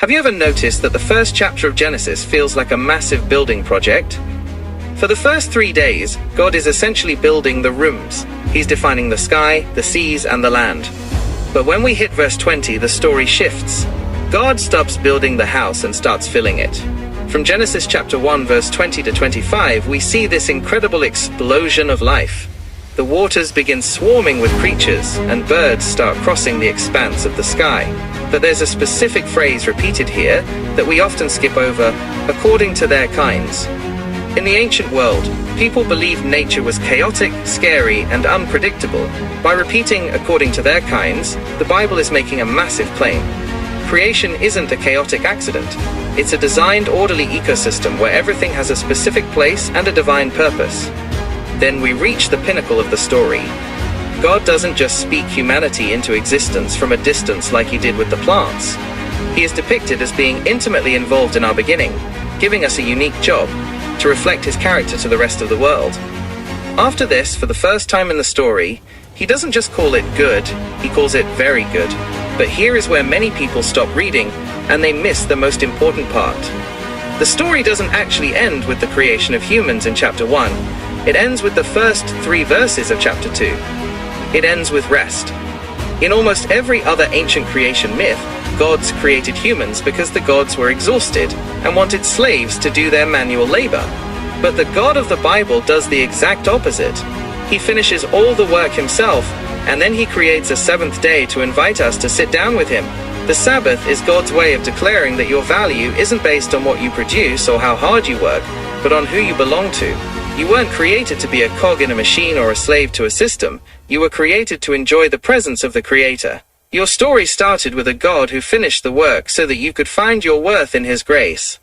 Have you ever noticed that the first chapter of Genesis feels like a massive building project? For the first 3 days, God is essentially building the rooms. He's defining the sky, the seas, and the land. But when we hit verse 20, the story shifts. God stops building the house and starts filling it. From Genesis chapter 1 verse 20 to 25, we see this incredible explosion of life. The waters begin swarming with creatures, and birds start crossing the expanse of the sky. But there's a specific phrase repeated here that we often skip over, according to their kinds. In the ancient world, people believed nature was chaotic, scary, and unpredictable. By repeating according to their kinds, the Bible is making a massive claim. Creation isn't a chaotic accident. It's a designed, orderly ecosystem where everything has a specific place and a divine purpose. Then we reach the pinnacle of the story. God doesn't just speak humanity into existence from a distance like he did with the plants. He is depicted as being intimately involved in our beginning, giving us a unique job to reflect his character to the rest of the world. After this, for the first time in the story, he doesn't just call it good, he calls it very good. But here is where many people stop reading, and they miss the most important part. The story doesn't actually end with the creation of humans in chapter 1. It ends with the first 3 verses of chapter 2. It ends with rest. In almost every other ancient creation myth, gods created humans because the gods were exhausted and wanted slaves to do their manual labor. But the God of the Bible does the exact opposite. He finishes all the work himself, and then he creates a 7th day to invite us to sit down with him. The Sabbath is God's way of declaring that your value isn't based on what you produce or how hard you work, but on who you belong to. You weren't created to be a cog in a machine or a slave to a system. You were created to enjoy the presence of the Creator. Your story started with a God who finished the work so that you could find your worth in his grace.